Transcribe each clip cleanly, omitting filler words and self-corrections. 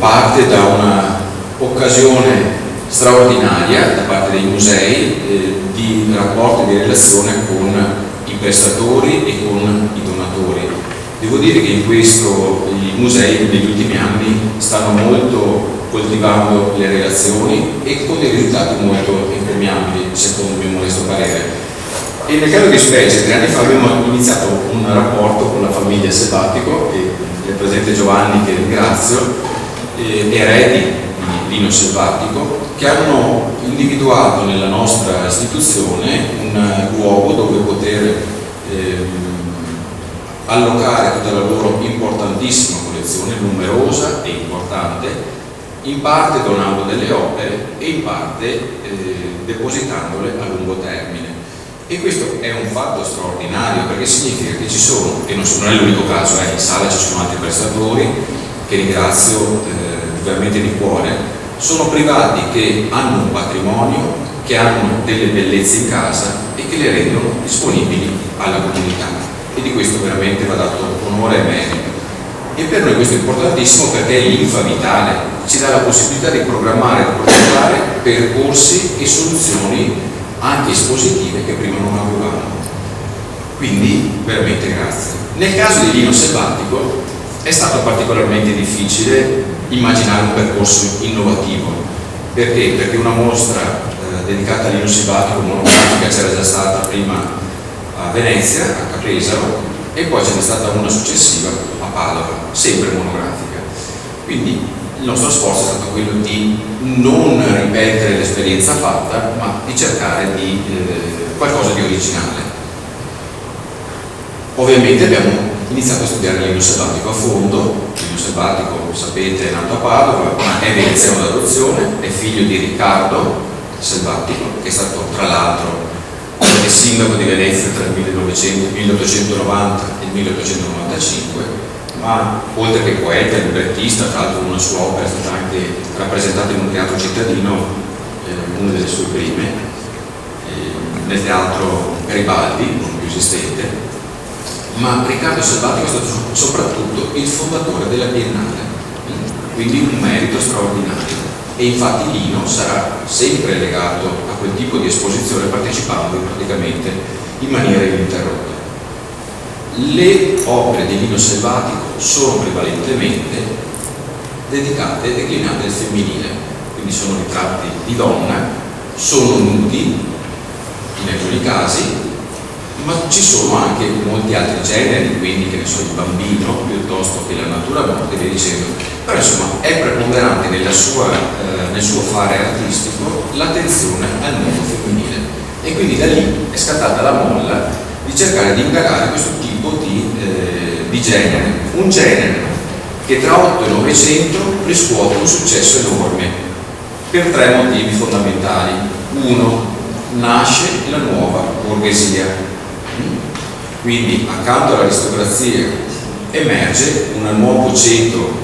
parte da una occasione straordinaria da parte dei musei di rapporto e di relazione con i prestatori e con i donatori. Devo dire che in questo i musei negli ultimi anni stanno molto coltivando le relazioni e con dei risultati molto encomiabili, secondo il mio modesto parere. E nel caso di specie, 3 anni fa abbiamo iniziato un rapporto con la famiglia Selvatico, e è presente Giovanni, che ringrazio, eredi di Lino Selvatico, che hanno individuato nella nostra istituzione un luogo dove poter allocare tutta la loro importantissima collezione, numerosa e importante, in parte donando delle opere e in parte depositandole a lungo termine. E questo è un fatto straordinario, perché significa che ci sono, e non è l'unico caso, in sala ci sono altri prestatori che ringrazio veramente di cuore, sono privati che hanno un patrimonio, che hanno delle bellezze in casa e che le rendono disponibili alla comunità, e di questo veramente va dato onore e merito. E per noi questo è importantissimo, perché è l'infa vitale, ci dà la possibilità di programmare e progettare percorsi e soluzioni anche espositive che prima non avevamo. Quindi veramente grazie. Nel caso di Lino Selvatico è stato particolarmente difficile immaginare un percorso innovativo. Perché? Perché una mostra dedicata a Lino Selvatico monografica c'era già stata prima a Venezia, a Pesaro, e poi ce n'è stata una successiva a Padova, sempre monografica. Quindi il nostro sforzo è stato quello di non ripetere l'esperienza fatta, ma di cercare di qualcosa di originale. Ovviamente abbiamo iniziato a studiare Lino Selvatico a fondo. Lino Selvatico, sapete, è nato a Padova, ma è veneziano d'adozione, è figlio di Riccardo Selvatico, che è stato tra l'altro anche sindaco di Venezia tra il 1890 e il 1895, ma oltre che poeta e librettista, tra l'altro una sua opera è stata anche rappresentata in un teatro cittadino, una delle sue prime, nel teatro Garibaldi, non più esistente. Ma Riccardo Selvatico è stato soprattutto il fondatore della Biennale, quindi un merito straordinario. E infatti Lino sarà sempre legato a quel tipo di esposizione, partecipando praticamente in maniera ininterrotta. Le opere di Lino Selvatico sono prevalentemente dedicate e declinate al femminile, quindi sono ritratti di donna, sono nudi in alcuni casi, ma ci sono anche molti altri generi, quindi che ne so, il bambino piuttosto che la natura morta e via dicendo. Però insomma è preponderante nel suo fare artistico l'attenzione al mondo femminile, e quindi da lì è scattata la molla di cercare di indagare questo tipo di genere, un genere che tra 8 e 900 riscuote un successo enorme per 3 motivi fondamentali. Uno, nasce la nuova borghesia, quindi accanto all'aristocrazia emerge un nuovo ceto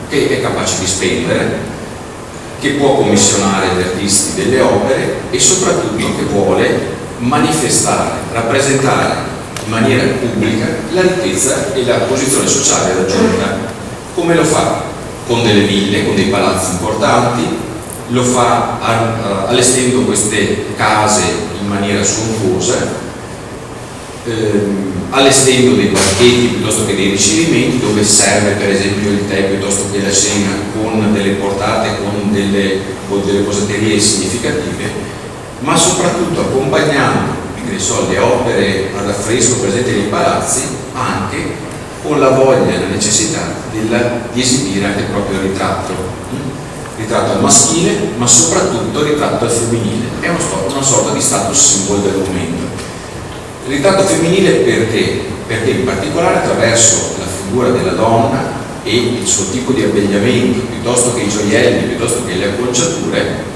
che è capace di spendere, che può commissionare agli artisti delle opere e soprattutto che vuole manifestare, rappresentare in maniera pubblica la ricchezza e la posizione sociale raggiunta. Come lo fa? Con delle ville, con dei palazzi importanti, lo fa allestendo queste case in maniera sontuosa, allestendo dei banchetti piuttosto che dei ricevimenti dove serve per esempio il tè piuttosto che la cena, con delle portate, con delle posaterie significative, ma soprattutto accompagnando, che ne so, le opere ad affresco presenti nei palazzi, anche con la voglia e la necessità di esibire anche il proprio ritratto al maschile, ma soprattutto ritratto al femminile. È una sorta di status symbol del momento. Il ritratto femminile perché? Perché in particolare attraverso la figura della donna e il suo tipo di abbigliamento, piuttosto che i gioielli, piuttosto che le acconciature,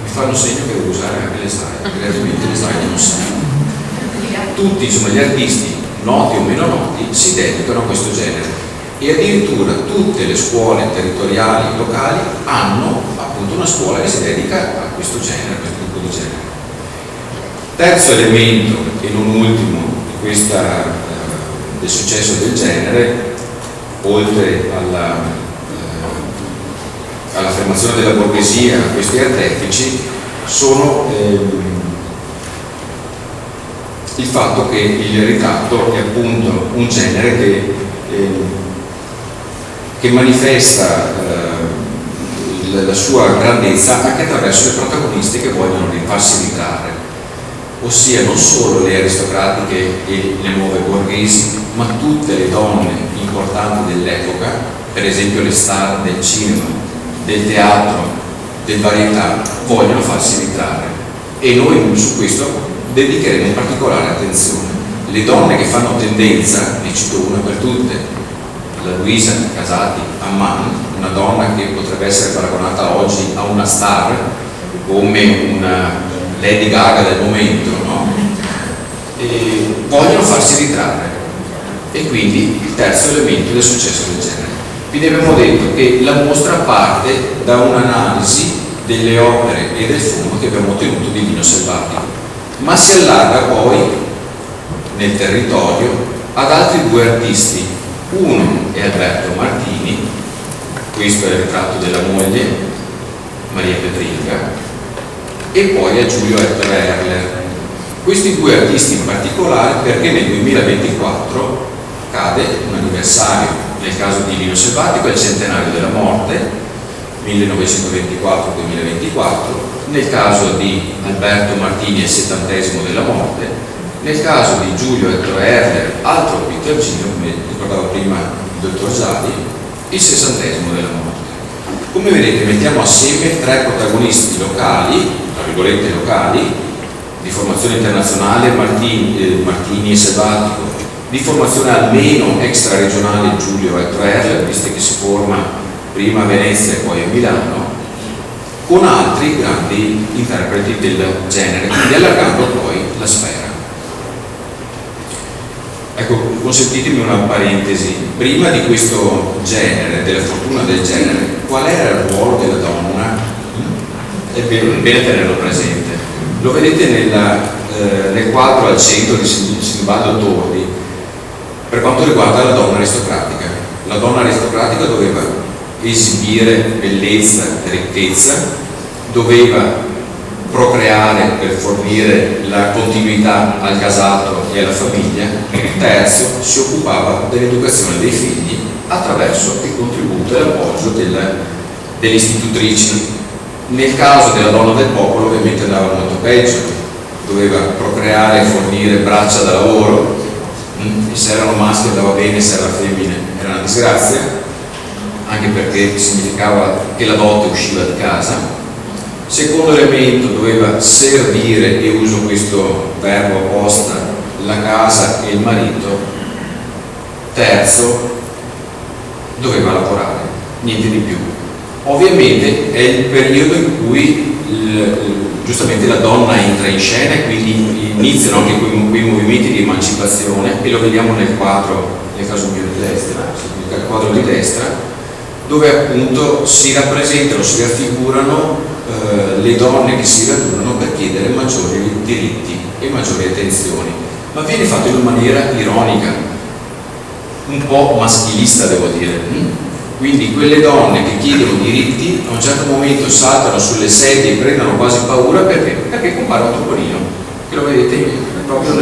mi fanno segno che devo usare anche le slide, perché altrimenti le slide non servono. Tutti, insomma, gli artisti, noti o meno noti, si dedicano a questo genere, e addirittura tutte le scuole territoriali locali hanno appunto una scuola che si dedica a questo genere, a questo tipo di genere. Terzo elemento, e non ultimo, del successo del genere, oltre all'affermazione della borghesia, a questi artefici, sono il fatto che il ritratto è appunto un genere che manifesta la sua grandezza anche attraverso le protagoniste che vogliono farsi ritrarre, ossia non solo le aristocratiche e le nuove borghesi, ma tutte le donne importanti dell'epoca, per esempio le star del cinema, del teatro, del varietà, vogliono farsi ritrarre, e noi su questo dedicheremo particolare attenzione. Le donne che fanno tendenza, ne cito una per tutte, la Luisa Casati Amman, una donna che potrebbe essere paragonata oggi a una star, come una Lady Gaga del momento, no? E vogliono farsi ritrarre, e quindi il terzo elemento del successo del genere. Quindi abbiamo detto che la mostra parte da un'analisi delle opere e del fondo che abbiamo ottenuto di Lino Selvatico, ma si allarga poi nel territorio ad altri due artisti. Uno è Alberto Martini, questo è il ritratto della moglie Maria Petringa, e poi a Giulio Ettore Erler. Questi due artisti in particolare perché nel 2024 cade un anniversario, nel caso di Lino Selvatico è il centenario della morte, 1924-2024, nel caso di Alberto Martini è il 70° della morte, nel caso di Giulio Ettore Erler, altro quintergino, come ricordavo prima il dottor Zadi, il 60° della morte. Come vedete mettiamo assieme tre protagonisti locali, tra virgolette locali, di formazione internazionale Martini e Selvatico, di formazione almeno extraregionale Giulio Ettore Erler, visto che si forma prima a Venezia e poi a Milano, con altri grandi interpreti del genere, quindi allargando poi la sfera. Ecco, consentitemi una parentesi. Prima di questo genere, della fortuna del genere, qual era il ruolo della donna? È bene tenerlo presente. Lo vedete nel quadro al centro di Sinibaldo Tordi, per quanto riguarda la donna aristocratica. La donna aristocratica doveva esibire bellezza e ricchezza, doveva procreare per fornire la continuità al casato e alla famiglia. Terzo, si occupava dell'educazione dei figli attraverso il contributo e l'appoggio delle istitutrici. Nel caso della donna del popolo ovviamente andava molto peggio, doveva procreare e fornire braccia da lavoro, e se erano maschi andava bene, se era femmine era una disgrazia, anche perché significava che la dote usciva di casa. Secondo elemento, doveva servire, e uso questo verbo apposta, la casa e il marito. Terzo, doveva lavorare, niente di più. Ovviamente è il periodo in cui giustamente la donna entra in scena e quindi iniziano anche quei movimenti di emancipazione, e lo vediamo nel quadro, nel caso mio di destra, nel quadro di destra, dove appunto si rappresentano, si raffigurano le donne che si radunano per chiedere maggiori diritti e maggiori attenzioni, ma viene fatto in una maniera ironica, un po' maschilista devo dire. Quindi quelle donne che chiedono diritti a un certo momento saltano sulle sedie e prendono quasi paura perché compare un topolino, che lo vedete proprio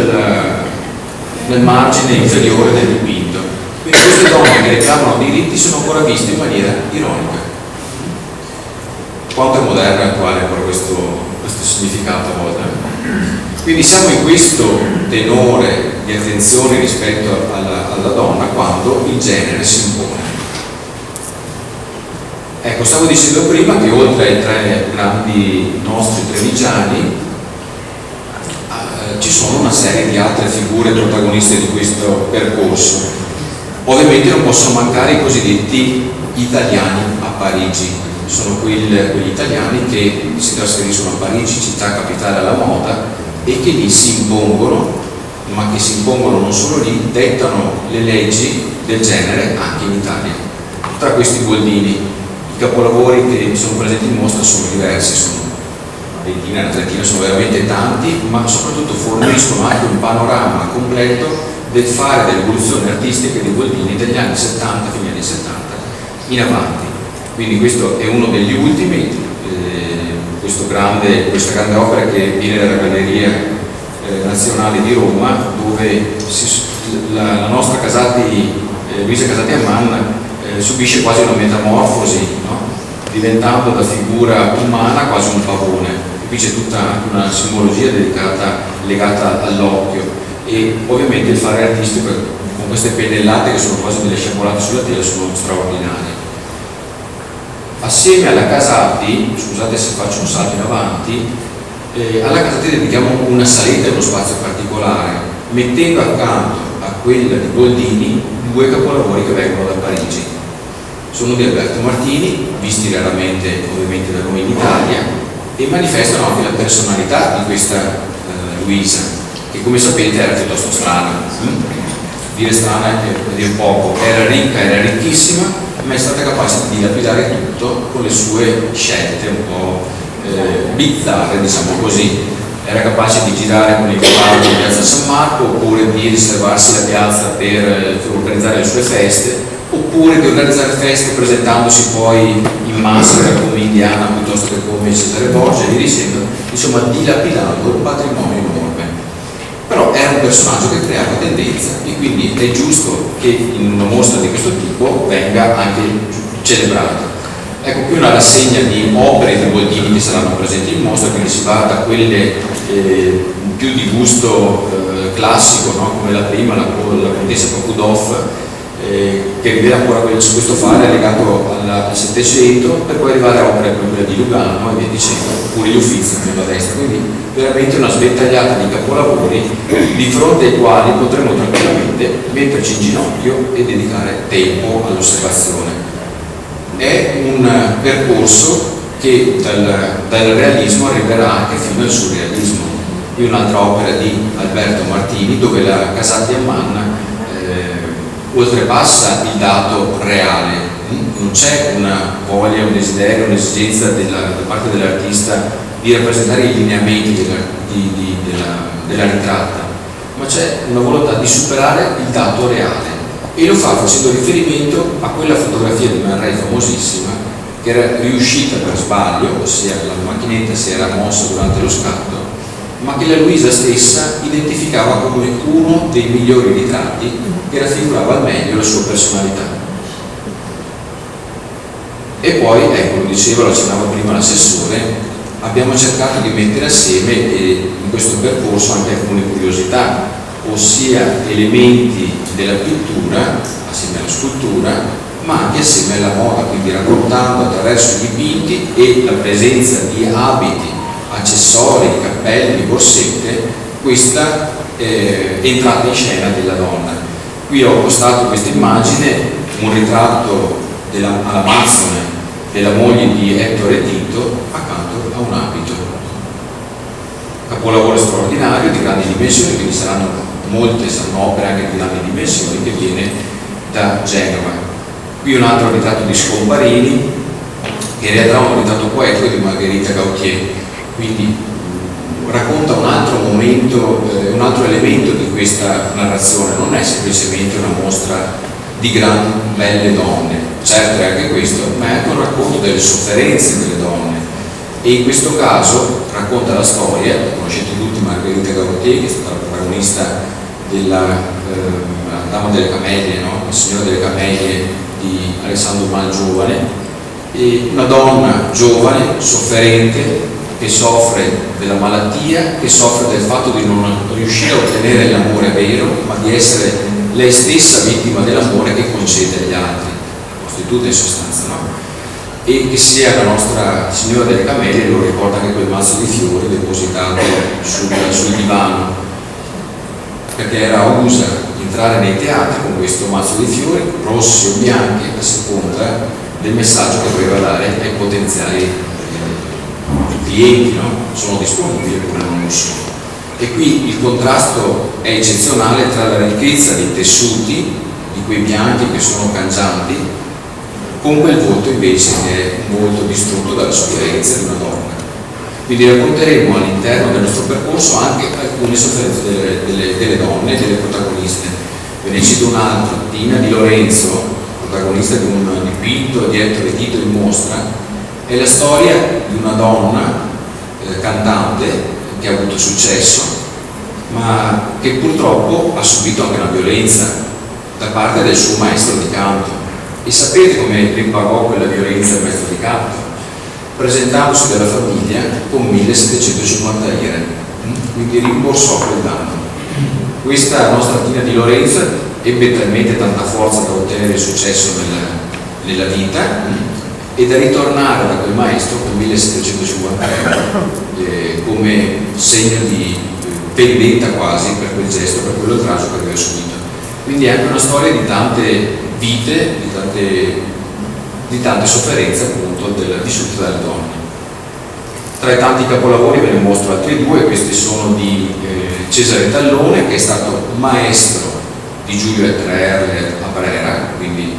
nel margine inferiore del dipinto. Quindi queste donne che reclamano diritti sono ancora viste in maniera ironica. Quanto è moderno e attuale ancora questo significato a volte. Quindi siamo in questo tenore di attenzione rispetto alla donna quando il genere si impone. Ecco, stavo dicendo prima che oltre ai tre grandi nostri trevigiani ci sono una serie di altre figure protagoniste di questo percorso. Ovviamente non possono mancare i cosiddetti italiani a Parigi. Sono quegli italiani che si trasferiscono a Parigi, città capitale alla moda, e che lì si impongono, ma che si impongono non solo lì, dettano le leggi del genere anche in Italia. Tra questi Boldini, i capolavori che sono presenti in mostra sono diversi, sono una ventina, una trentina, sono veramente tanti, ma soprattutto forniscono anche un panorama completo del fare delle evoluzioni artistiche di Boldini dagli anni 70 fino agli anni 70 in avanti. Quindi questo è uno degli ultimi, questa grande opera che viene dalla Galleria Nazionale di Roma, dove la nostra Luisa Casati Ammann subisce quasi una metamorfosi, no? Diventando da figura umana quasi un pavone. E qui c'è tutta una simbologia legata all'occhio, e ovviamente il fare artistico con queste pennellate che sono quasi delle sciabolate sulla tela sono straordinarie. Assieme alla Casati, scusate se faccio un salto in avanti, alla Casati dedichiamo una saletta, uno spazio particolare, mettendo accanto a quella di Boldini due capolavori che vengono da Parigi. Sono di Alberto Martini, visti raramente ovviamente da noi in Italia, e manifestano anche la personalità di questa Luisa, che come sapete era piuttosto strana. Dire strana è dire poco, era ricca, era ricchissima, ma è stata capace di dilapidare tutto con le sue scelte un po' bizzarre, diciamo così. Era capace di girare con il cavallo in piazza San Marco, oppure di riservarsi la piazza per organizzare le sue feste, oppure di organizzare feste presentandosi poi in maschera come Indiana piuttosto che come Cesare Borgia e via dicendo, insomma dilapidando un patrimonio enorme. Però era un personaggio che creava tendenza, e quindi è giusto che in una mostra di questo tipo venga anche celebrato. Ecco, qui una rassegna di opere di Boldini che saranno presenti in mostra, quindi si va da quelle più di gusto classico, no? Come la prima, la contessa Pokudov, che rivela ancora questo fare legato al Settecento, per poi arrivare a opere come quella di Lugano e via dicendo, oppure gli Uffizi più a destra. Quindi veramente una sventagliata di capolavori di fronte ai quali potremo tranquillamente metterci in ginocchio e dedicare tempo all'osservazione. È un percorso che dal realismo arriverà anche fino al surrealismo. Qui un'altra opera di Alberto Martini, dove la Casati Ammann oltrepassa il dato reale. Non c'è una voglia, un desiderio, un'esigenza da parte dell'artista di rappresentare i lineamenti della ritratta, ma c'è una volontà di superare il dato reale, e lo fa facendo riferimento a quella fotografia di Man Ray famosissima, che era riuscita per sbaglio, ossia la macchinetta si era mossa durante lo scatto, ma che la Luisa stessa identificava come uno dei migliori ritratti che raffigurava al meglio la sua personalità. E poi, ecco, lo diceva, lo accennava prima l'assessore, abbiamo cercato di mettere assieme in questo percorso anche alcune curiosità, ossia elementi della pittura assieme alla scultura, ma anche assieme alla moda, quindi raccontando attraverso i dipinti e la presenza di abiti, accessori, cappelli, borsette, questa entrata in scena della donna. Qui ho postato questa immagine, un ritratto all'Amazzone della moglie di Ettore Tito accanto a un abito. Capolavoro straordinario di grandi dimensioni, quindi saranno opere anche di grandi dimensioni, che viene da Genova. Qui un altro ritratto di Scomparini, che in realtà è un ritratto poetico di Margherita Gautier, quindi racconta un altro momento, un altro elemento di questa narrazione. Non è semplicemente una mostra di grandi belle donne, certo è anche questo, ma è anche un racconto delle sofferenze delle donne, e in questo caso racconta la storia, conoscete tutti Margherita Gautier, che è stata la protagonista della Dama delle Camelie, no? La Signora delle Camelie di Alessandro Mal giovane, e una donna giovane, sofferente, che soffre della malattia, che soffre del fatto di non riuscire a ottenere l'amore vero, ma di essere lei stessa vittima dell'amore che concede agli altri, prostituta in sostanza, no? E che sia la nostra Signora delle Camelie lo ricorda anche quel mazzo di fiori depositato sul divano, perché era usa entrare nei teatri con questo mazzo di fiori, rossi o bianchi, a seconda del messaggio che voleva dare ai potenziali clienti, no? Sono disponibili oppure non lo sono. E qui il contrasto è eccezionale tra la ricchezza dei tessuti, di quei bianchi che sono cangianti, con quel volto invece che è un volto distrutto dalla sofferenza di una donna. Quindi racconteremo all'interno del nostro percorso anche alcune sofferenze delle donne, delle protagoniste. Ve ne cito un altro, Tina Di Lorenzo, protagonista di un dipinto di Ettore Tito in mostra. È la storia di una donna cantante che ha avuto successo, ma che purtroppo ha subito anche una violenza da parte del suo maestro di canto. E sapete come riparò quella violenza il maestro di canto? Presentandosi dalla famiglia con 1750 lire, quindi rimborsò quel danno. Questa nostra Tina Di Lorenzo ebbe talmente tanta forza da ottenere il successo nella vita e da ritornare da quel maestro con 1750 euro come segno di vendetta quasi per quel gesto, per quell'oltraggio che aveva subito. Quindi è anche una storia di tante vite, di tante sofferenze appunto vissute dalle donne. Tra i tanti capolavori ve ne mostro altri due. Questi sono di Cesare Tallone, che è stato maestro di Giulio Etreer a Brera, quindi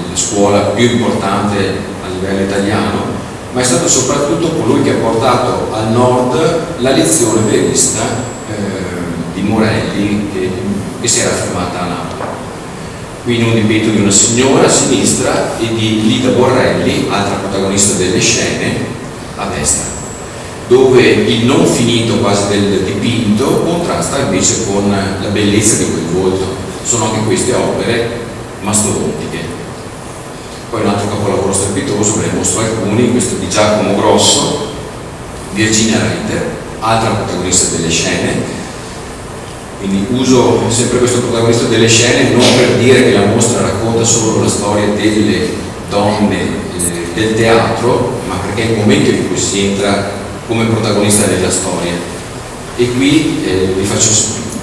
la scuola più importante a livello italiano, ma è stato soprattutto colui che ha portato al nord la lezione verista di Morelli, che si era fermata a Napoli. Quindi un dipinto di una signora a sinistra e di Lida Borrelli, altra protagonista delle scene, a destra, dove il non finito quasi del dipinto contrasta invece con la bellezza di quel volto. Sono anche queste opere mastodontiche. Poi un altro capolavoro strepitoso, ve ne mostro alcuni, questo di Giacomo Grosso, Virginia Reiter, altra protagonista delle scene. Quindi uso sempre questo protagonista delle scene non per dire che la mostra racconta solo la storia delle donne del teatro, ma perché è il momento in cui si entra come protagonista della storia. E qui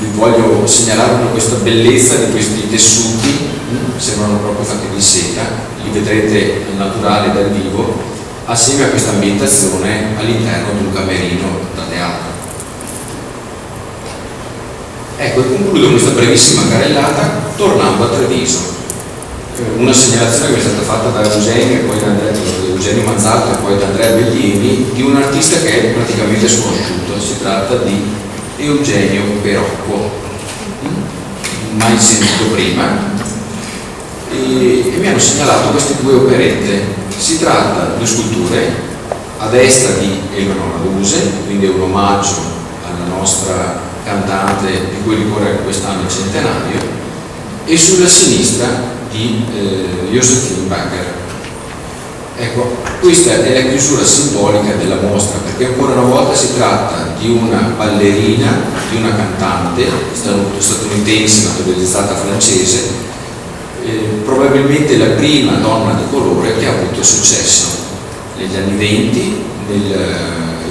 vi voglio segnalare questa bellezza di questi tessuti, sembrano proprio fatti di seta, li vedrete al naturale dal vivo, assieme a questa ambientazione all'interno di un camerino da teatro. Ecco, e concludo questa brevissima carrellata tornando a Treviso. Una segnalazione che è stata fatta da Eugenio Mazzardo e poi da Andrea Beglini, di un artista che è praticamente sconosciuto. Si tratta di Eugenio Berocco, mai sentito prima, e mi hanno segnalato queste due operette. Si tratta di due sculture, a destra di Eleonora Duse, quindi è un omaggio alla nostra cantante di cui ricorre quest'anno il centenario, e sulla sinistra di Josephine Baker. Ecco, questa è la chiusura simbolica della mostra, perché ancora una volta si tratta di una ballerina, di una cantante statunitense naturalizzata francese, probabilmente la prima donna di colore che ha avuto successo negli anni 20 e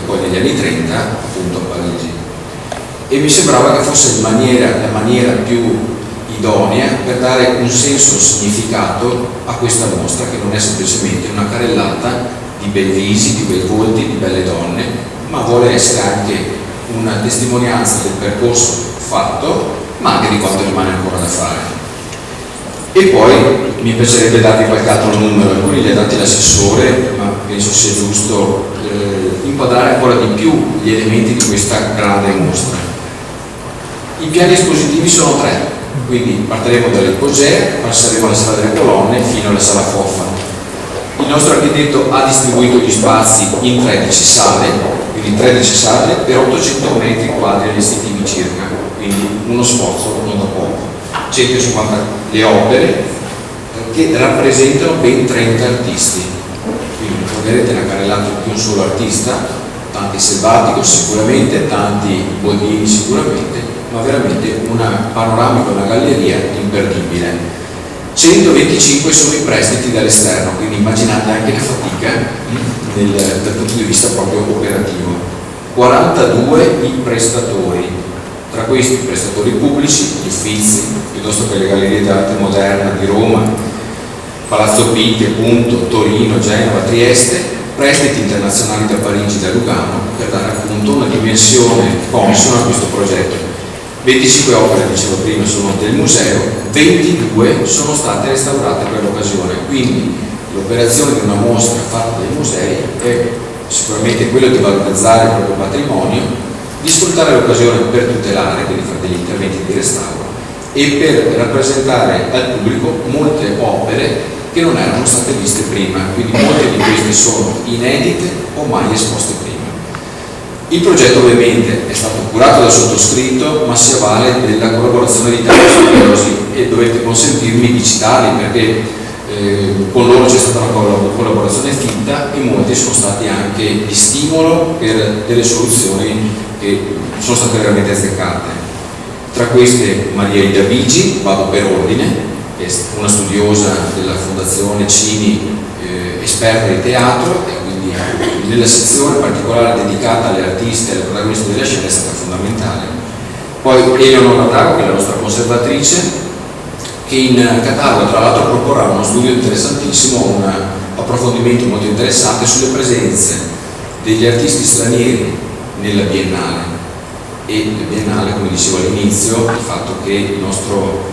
poi negli anni 30 appunto a Parigi. E mi sembrava che fosse la maniera più idonea per dare un senso, un significato a questa mostra, che non è semplicemente una carrellata di bei visi, di bei volti, di belle donne, ma vuole essere anche una testimonianza del percorso fatto, ma anche di quanto rimane ancora da fare. E poi mi piacerebbe darvi qualche altro numero, alcuni li ha dati l'assessore, ma penso sia giusto inquadrare ancora di più gli elementi di questa grande mostra. I piani espositivi sono 3, quindi partiremo dall'Ipogea, passeremo alla Sala delle Colonne fino alla Sala Foffa. Il nostro architetto ha distribuito gli spazi in 13 sale, quindi 13 sale per 800 metri quadri allestitivi circa, quindi uno sforzo non da poco. 150 le opere che rappresentano ben 30 artisti, quindi troverete la carrellata di un solo artista, tanti Selvatico sicuramente, tanti Bodini sicuramente, ma veramente una panoramica, una galleria imperdibile. 125 sono i prestiti dall'esterno, quindi immaginate anche la fatica dal punto di vista proprio operativo. 42 i prestatori, tra questi prestatori pubblici, gli Uffizi, piuttosto che le gallerie d'arte moderna di Roma, Palazzo Pitti, appunto, Torino, Genova, Trieste, prestiti internazionali da Parigi, da Lugano, per dare appunto una dimensione consona a questo progetto. 25 opere, dicevo prima, sono del museo, 22 sono state restaurate per l'occasione, quindi l'operazione di una mostra fatta dai musei è sicuramente quello di valorizzare il proprio patrimonio, di sfruttare l'occasione per tutelare, quindi fare degli interventi di restauro e per rappresentare al pubblico molte opere che non erano state viste prima, quindi molte di queste sono inedite o mai esposte prima. Il progetto ovviamente è stato curato dal sottoscritto, ma si avvale della collaborazione di tanti studiosi e dovete consentirmi di citarli perché con loro c'è stata una collaborazione fitta e molti sono stati anche di stimolo per delle soluzioni che sono state veramente azzeccate. Tra queste Maria Ida Bigi, vado per ordine, che è una studiosa della Fondazione Cini, esperta di teatro, e quindi nella sezione particolare dedicata alle artiste e alle protagoniste della scena è stata fondamentale. Poi Eleonora Drago, che è la nostra conservatrice, che in catalogo tra l'altro proporrà uno studio interessantissimo, un approfondimento molto interessante sulle presenze degli artisti stranieri nella Biennale. E la Biennale, come dicevo all'inizio, il fatto che il nostro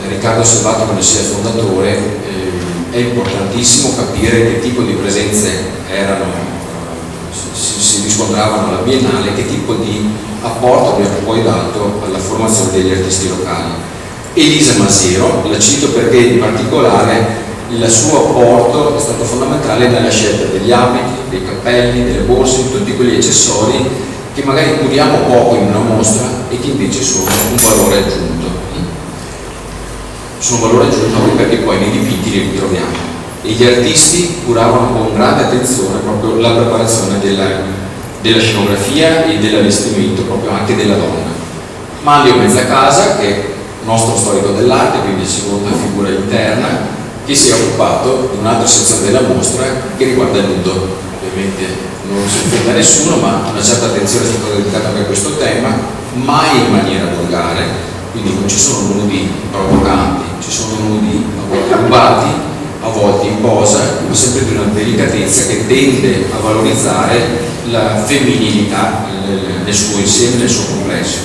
Riccardo Selvatico ne sia fondatore, è importantissimo capire che tipo di presenze si riscontravano alla Biennale, che tipo di apporto abbiamo poi dato alla formazione degli artisti locali. Elisa Masiero, la cito perché in particolare il suo apporto è stato fondamentale nella scelta degli abiti, dei cappelli, delle borse, di tutti quegli accessori che magari curiamo poco in una mostra e che invece sono un valore aggiunto. Sono un valore aggiunto anche perché poi nei dipinti li ritroviamo. E gli artisti curavano con grande attenzione proprio la preparazione della scenografia e dell'allestimento proprio anche della donna. Manlio Mezzacasa, che è nostro storico dell'arte, quindi seconda figura interna, che si è occupato di un'altra sezione della mostra che riguarda il nudo. Ovviamente non si offende a nessuno, ma una certa attenzione è stata dedicata anche a questo tema, mai in maniera volgare, quindi non ci sono nudi provocanti, ci sono nudi a volte rubati, a volte in posa, ma sempre di una delicatezza che tende a valorizzare la femminilità nel suo insieme, nel suo complesso.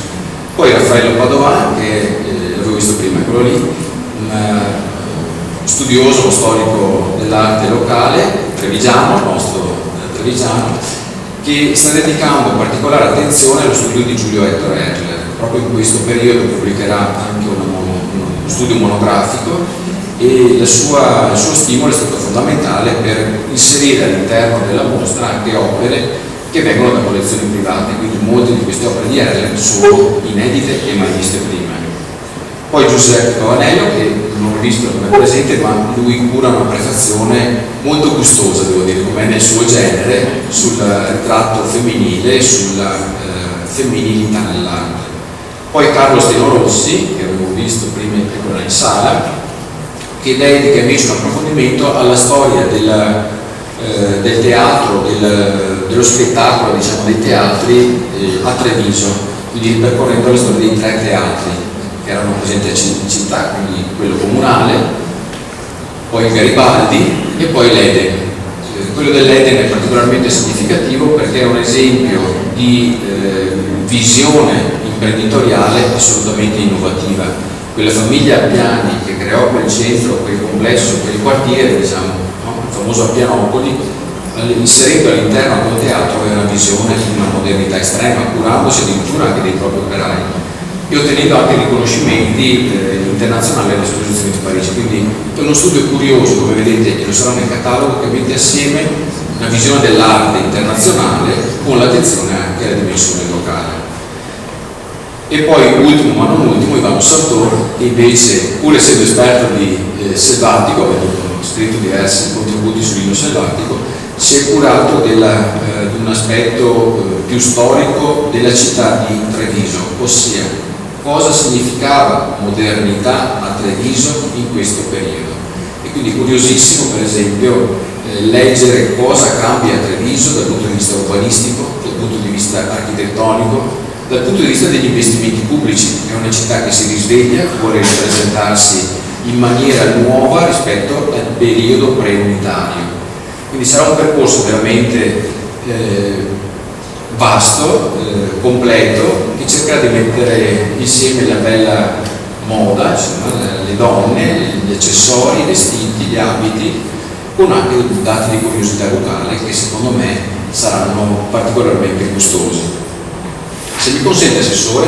Poi Raffaello Padovan, che l'avevo visto prima, quello lì, un studioso, storico dell'arte locale, trevigiano, nostro trevigiano, che sta dedicando particolare attenzione allo studio di Giulio Ettore Erler. Proprio in questo periodo pubblicherà anche uno studio monografico e il suo stimolo è stato fondamentale per inserire all'interno della mostra anche opere che vengono da collezioni private, quindi molte di queste opere di Erler sono inedite e mai viste prima. Poi Giuseppe Pavanello, che non ho visto come presente, ma lui cura una prefazione molto gustosa, devo dire, come nel suo genere, sul ritratto femminile e sulla femminilità nell'arte. Poi Carlo Steno Rossi, che avevo visto prima in sala, che dedica invece un approfondimento alla storia del teatro, dello spettacolo, diciamo, dei teatri a Treviso, quindi percorrendo la storia dei 3 teatri che erano presenti in città, quindi quello comunale, poi il Garibaldi e poi l'Eden. Quello dell'Eden è particolarmente significativo perché è un esempio di visione imprenditoriale assolutamente innovativa. Quella famiglia Appiani che creò quel centro, quel complesso, quel quartiere, diciamo, no? Il famoso Appianopoli, inserendo all'interno del teatro aveva una visione di una modernità estrema, curandosi addirittura anche dei propri operai e ottenendo anche riconoscimenti internazionali all'esposizione di Parigi. Quindi è uno studio curioso, come vedete, e lo sarà nel catalogo, che mette assieme una visione dell'arte internazionale con l'attenzione anche alla dimensione locale. E poi, ultimo ma non ultimo, Ivano Sartor, che invece, pur essendo esperto di selvatico, avendo scritto diversi contributi sull'inno selvatico, si è curato di un aspetto più storico della città di Treviso, ossia cosa significava modernità a Treviso in questo periodo. E quindi curiosissimo, per esempio, leggere cosa cambia a Treviso dal punto di vista urbanistico, dal punto di vista architettonico, dal punto di vista degli investimenti pubblici. È una città che si risveglia, vuole ripresentarsi in maniera nuova rispetto al periodo preunitario. Quindi sarà un percorso veramente vasto, completo, che cercherà di mettere insieme la bella moda, insomma, le donne, gli accessori, i vestiti, gli abiti, con anche dati di curiosità locale che secondo me saranno particolarmente gustosi. Se mi consente, Assessore,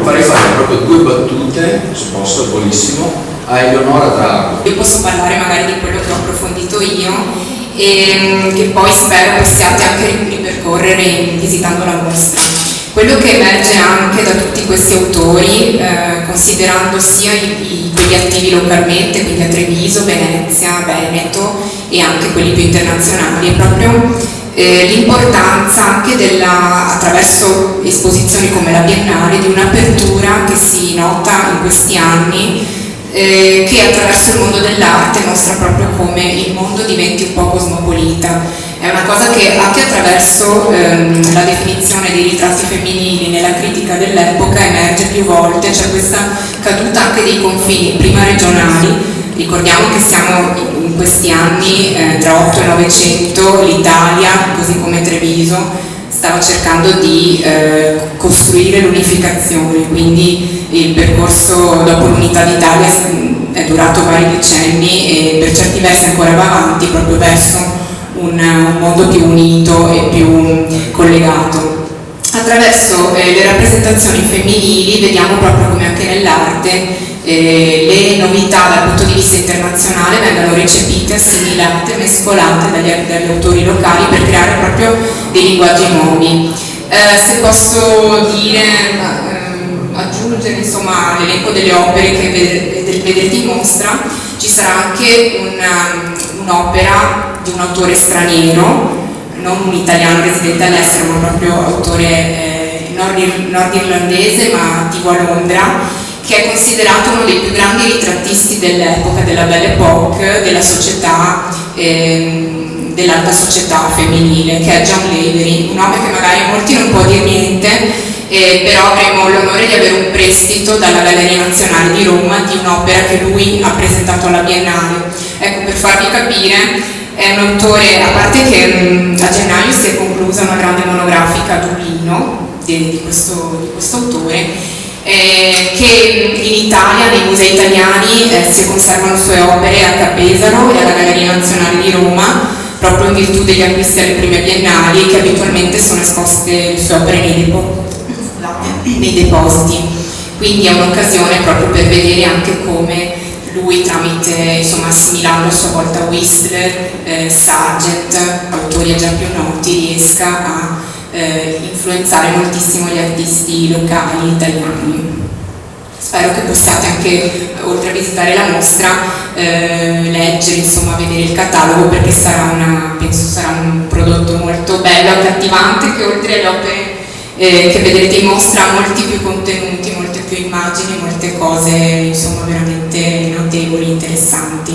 farei fare proprio 2 battute, se posso, al volissimo, a Eleonora Drago. Io posso parlare magari di quello che ho approfondito io e che poi spero possiate anche ripercorrere visitando la mostra. Quello che emerge anche da tutti questi autori, considerando sia quelli attivi localmente, quindi a Treviso, Venezia, Veneto e anche quelli più internazionali, è proprio l'importanza anche attraverso esposizioni come la Biennale, di un'apertura che si nota in questi anni, che attraverso il mondo dell'arte mostra proprio come il mondo diventi un po' cosmopolita. È una cosa che anche attraverso la definizione dei ritratti femminili nella critica dell'epoca emerge più volte, c'è questa caduta anche dei confini, prima regionali. Ricordiamo che siamo in questi anni, tra 8 e 900, l'Italia, così come Treviso, stava cercando di costruire l'unificazione, quindi il percorso dopo l'unità d'Italia è durato vari decenni e per certi versi ancora va avanti proprio verso un mondo più unito e più collegato. Attraverso le rappresentazioni femminili vediamo proprio come anche nell'arte le novità dal punto di vista internazionale vengano recepite, assimilate, mescolate dagli autori locali per creare proprio dei linguaggi nuovi. Se posso dire, aggiungere insomma l'elenco delle opere che vedrete in mostra, ci sarà anche un'opera di un autore straniero, non un italiano residente all'estero, ma proprio autore nordirlandese ma attivo a Londra, che è considerato uno dei più grandi ritrattisti dell'epoca, della Belle Époque, della società, dell'alta società femminile, che è John Lavery, un nome che magari a molti non può dire niente, però avremo l'onore di avere un prestito dalla Galleria Nazionale di Roma di un'opera che lui ha presentato alla Biennale. Ecco, per farvi capire, è un autore, a parte che a gennaio si è conclusa una grande monografica a Dublino di questo autore, che in Italia, nei musei italiani, si conservano sue opere a Capesaro e alla Galleria Nazionale di Roma, proprio in virtù degli acquisti alle prime biennali, che abitualmente sono esposte le sue opere nei depositi. Quindi è un'occasione proprio per vedere anche come lui, tramite, insomma, assimilando a sua volta Whistler, Sargent, autori già più noti, riesca a influenzare moltissimo gli artisti locali italiani. Spero che possiate anche, oltre a visitare la mostra, leggere, insomma, vedere il catalogo, perché penso sarà un prodotto molto bello, accattivante, che oltre alle opere che vedrete in mostra ha molti più contenuti, molte più immagini, molte cose, insomma, veramente notevoli, interessanti.